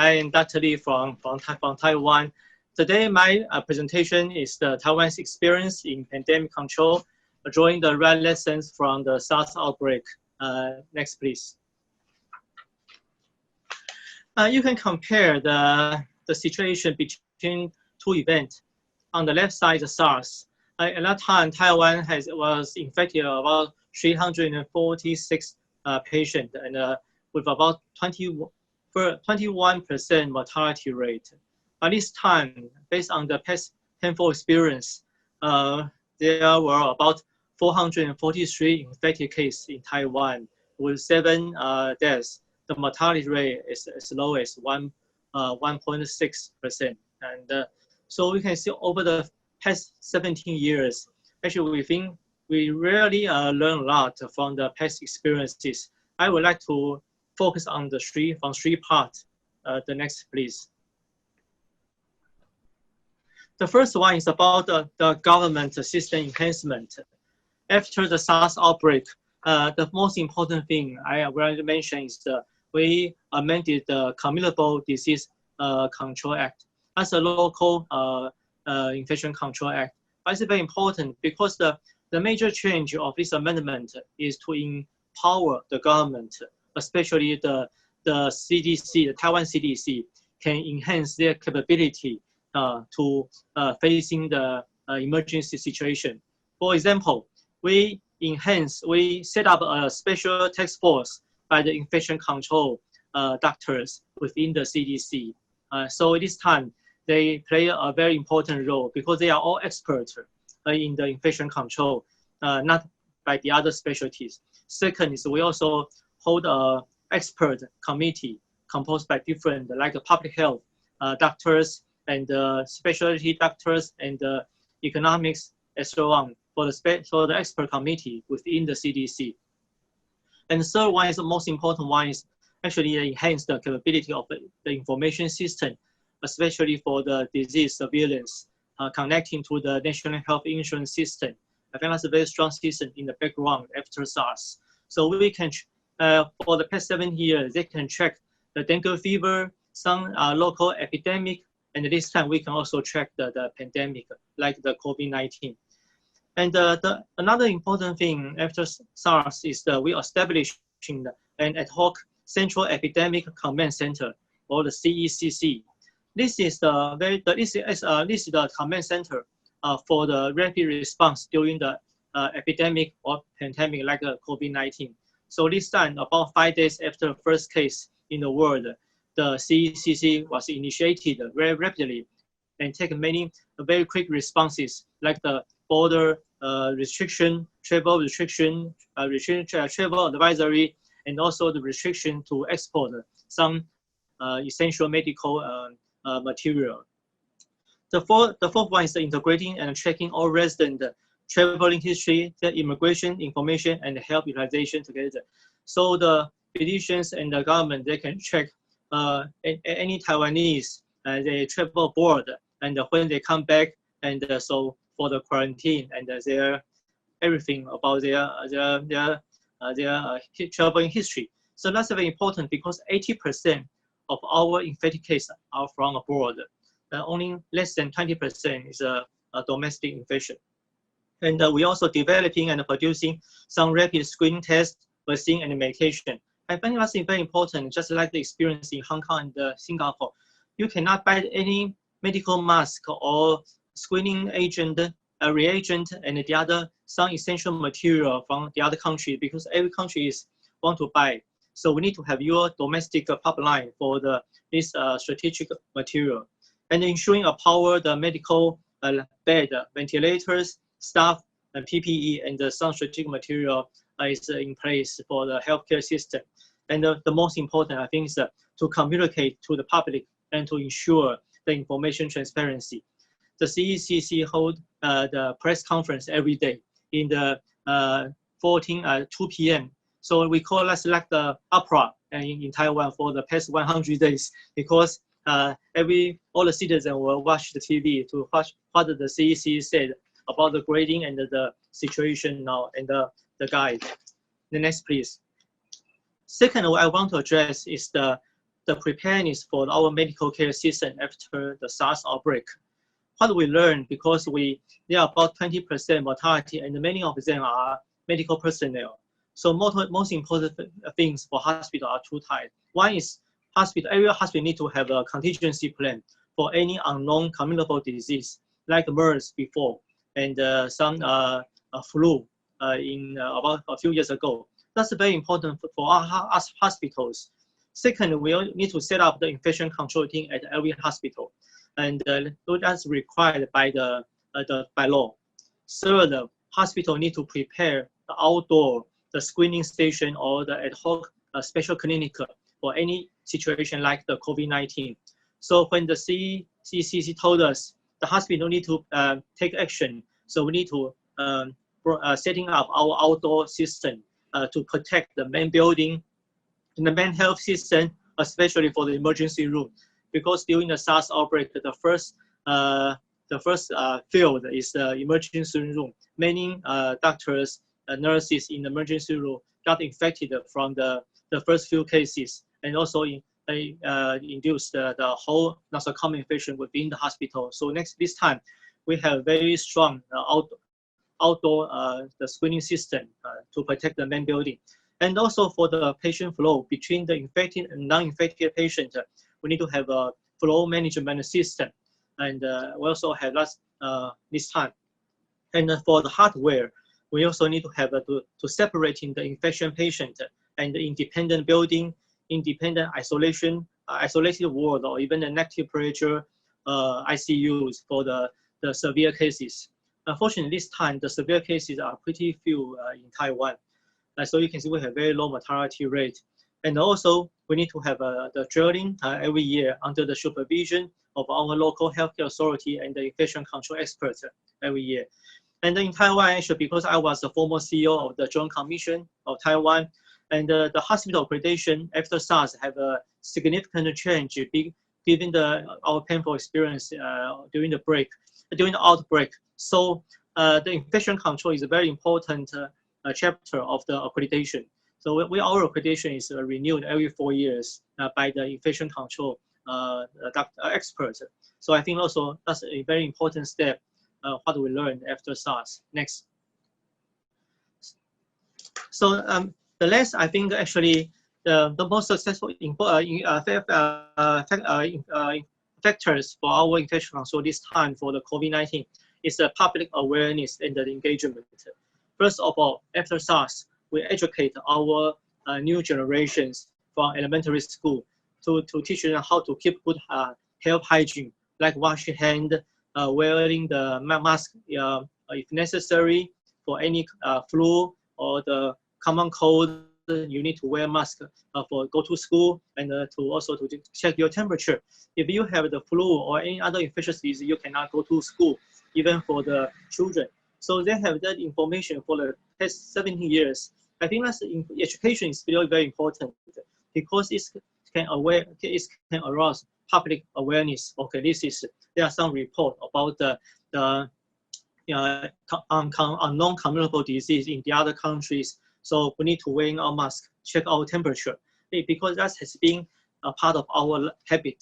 I am Dr. Lee from Taiwan. Today, my presentation is the Taiwan's experience in pandemic control, drawing the right lessons from the SARS outbreak. Next, please. You can compare the situation between two events. On the left side, the SARS. At that time, Taiwan was infected about 346 patients, and with about 21% mortality rate. By this time, based on the past painful experience, there were about 443 infected cases in Taiwan with 7 deaths. The mortality rate is as low as 1.6%. And so we can see over the past 17 years, actually we think we really learn a lot from the past experiences. I would like to focus on the three parts. The next, please. The first one is about the government system enhancement. After the SARS outbreak, the most important thing I want to mention is we amended the Communicable Disease Control Act as a local infection control act. But it's very important because the major change of this amendment is to empower the government, especially the CDC, the Taiwan CDC, can enhance their capability to facing the emergency situation. For example, we set up a special task force by the infection control doctors within the CDC. So this time, they play a very important role because they are all experts in the infection control, not by the other specialties. Second is we also hold an expert committee composed by different, like public health doctors and specialty doctors and economics and so on for the expert committee within the CDC. And the third one is the most important one is actually enhance the capability of the information system, especially for the disease surveillance, connecting to the national health insurance system. I think that's a very strong system in the background after SARS. So we can, for the past 7 years, they can track the dengue fever, some local epidemic, and this time we can also track the pandemic, like the COVID-19. And another important thing after SARS is that we establishing an ad hoc Central Epidemic Command Center, or the CECC. This is the command center for the rapid response during the epidemic or pandemic like COVID-19. So this time, about 5 days after the first case in the world, the CECC was initiated very rapidly and take many very quick responses like the border restriction, travel restriction, travel advisory, and also the restriction to export some essential medical material. The fourth one is the integrating and tracking all resident traveling history, the immigration information, and health utilization together. So the physicians and the government, they can check any Taiwanese, they travel abroad, and when they come back, and so for the quarantine and their everything about their traveling history. So that's very important because 80% of our infected cases are from abroad. Only less than 20% is a domestic infection. And we're also developing and producing some rapid screening tests, vaccine, and medication. I think that's very important, just like the experience in Hong Kong and Singapore. You cannot buy any medical mask or screening agent, reagent, and the other some essential material from the other country because every country want to buy. So we need to have your domestic pipeline for this strategic material. And ensuring power the medical bed, ventilators, staff, and PPE, and some strategic material is in place for the healthcare system. And the most important, I think, is to communicate to the public and to ensure the information transparency. The CECC hold the press conference every day in the 2 p.m. So we call that like the opera in Taiwan for the past 100 days because all the citizens will watch the TV to watch what the CEC said about the grading and the situation now and the guide. The next, please. Second, what I want to address is the the preparedness for our medical care system after the SARS outbreak. What we learned, because there are about 20% mortality, and many of them are medical personnel. So most important things for hospital are two types. One is every hospital need to have a contingency plan for any unknown communicable disease, like MERS before, and some flu about a few years ago. That's very important for us hospitals. Second, we need to set up the infection control team at every hospital, and that's required by by law. Third, the hospital need to prepare the outdoor, the screening station or the ad hoc special clinic for any situation like the COVID-19. So when the CDC told us the hospital need to take action, so we need to setting up our outdoor system to protect the main building, the main health system, especially for the emergency room, because during the SARS outbreak, the first field is the emergency room. Many doctors, nurses in the emergency room got infected from the first few cases, and also induced the whole nosocomial infection within the hospital. So this time, we have very strong outdoor the screening system to protect the main building. And also for the patient flow between the infected and non-infected patient, we need to have a flow management system. And we also have that this time. And for the hardware, we also need to have to separating the infection patient and the independent building, independent isolated ward, or even the negative pressure ICUs for the severe cases. Unfortunately, this time the severe cases are pretty few in Taiwan. So you can see we have very low mortality rate. And also we need to have the drilling every year under the supervision of our local healthcare authority and the infection control experts every year. And in Taiwan, actually, because I was the former CEO of the Joint Commission of Taiwan, and the hospital accreditation after SARS have a significant change given our painful experience during the outbreak. So the infection control is a very important chapter of the accreditation. So our accreditation is renewed every 4 years by the infection control experts. So I think also that's a very important step what we learned after SARS. Next. So the last, I think actually the most successful factors for our infection control this time for the COVID-19 is the public awareness and the engagement. First of all, after SARS, we educate our new generations from elementary school to teach them how to keep good health hygiene, like washing hands, wearing the mask if necessary for any flu or the common cold. You need to wear mask for go to school, and to check your temperature. If you have the flu or any other infectious disease, you cannot go to school, even for the children. So they have that information for the past 17 years. I think that's education is very, very important because it can arouse public awareness. Okay, there are some report about the unknown communicable disease in the other countries. So we need to wear our mask, check our temperature, because that has been a part of our habit.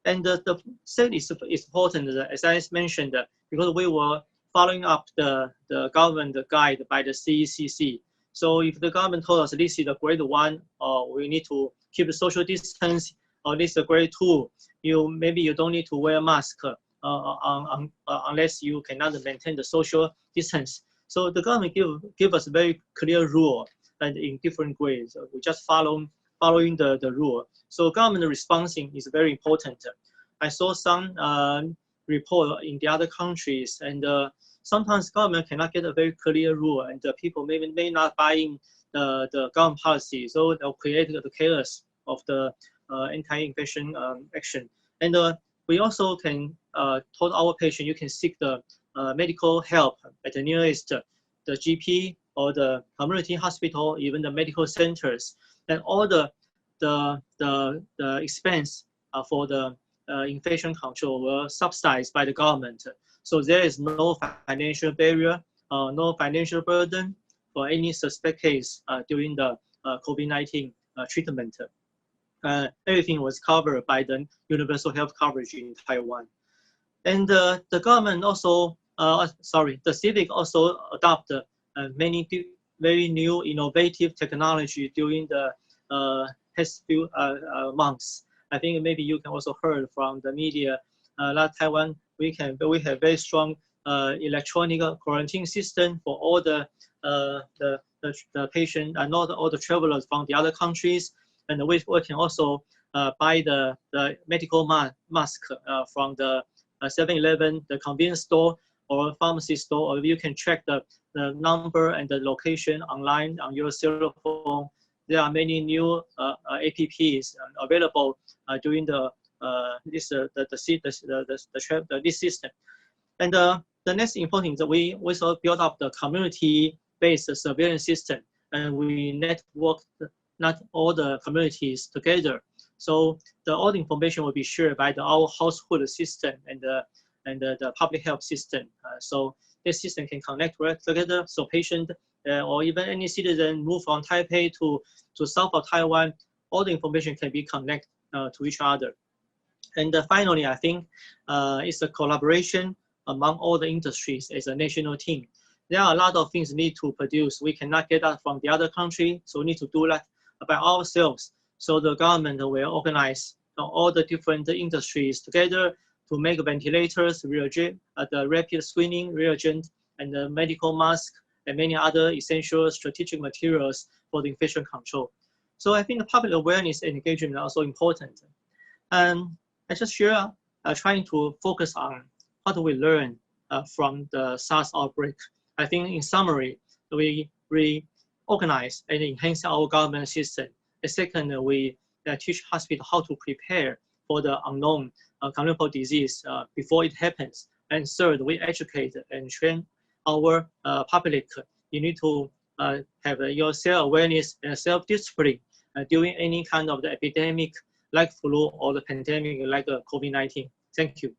And the second is important, as I mentioned, because we were following up the government guide by the CECC. So if the government told us this is a grade 1, or we need to keep the social distance, or this is a grade 2, maybe you don't need to wear a mask unless you cannot maintain the social distance. So the government give us a very clear rule, and in different grades, we just following the rule. So government responding is very important. I saw some report in the other countries, and sometimes government cannot get a very clear rule, and the people may not buy in the government policy, so they'll create the chaos of the anti-infection action. And we also can told our patient you can seek the medical help at the nearest the GP or the community hospital, even the medical centers, and all the expense for the infection control were subsidized by the government. So there is no financial barrier, no financial burden for any suspect case during the COVID-19 treatment. everything was covered by the universal health coverage in Taiwan. And the government also, the CIVIC also adopted many very new innovative technology during the past few months. I think maybe you can also heard from the media that Taiwan, we have very strong electronic quarantine system for all the patient and all the travelers from the other countries, and we can also buy the medical mask from the 7-Eleven, the convenience store or pharmacy store, or you can check the number and the location online on your cell phone. There are many new apps available during this system. And the next important is that we also build up the community-based surveillance system, and we network not all the communities together. So all the information will be shared by our household system and the public health system. So this system can connect together. So patient or even any citizen move from Taipei to south of Taiwan, all the information can be connected to each other. And finally, I think it's a collaboration among all the industries as a national team. There are a lot of things we need to produce. We cannot get that from the other country, so we need to do that by ourselves. So the government will organize all the different industries together to make ventilators, reagent, the rapid screening reagent, and the medical mask, and many other essential strategic materials for the infection control. So I think the public awareness and engagement are also important. And I just share trying to focus on what do we learn from the SARS outbreak. I think in summary, we reorganize and enhance our government system. The second, we teach hospitals how to prepare for the unknown communicable disease before it happens. And third, we educate and train our public. You need to have your self-awareness and self-discipline during any kind of the epidemic like flu or the pandemic like COVID-19. Thank you.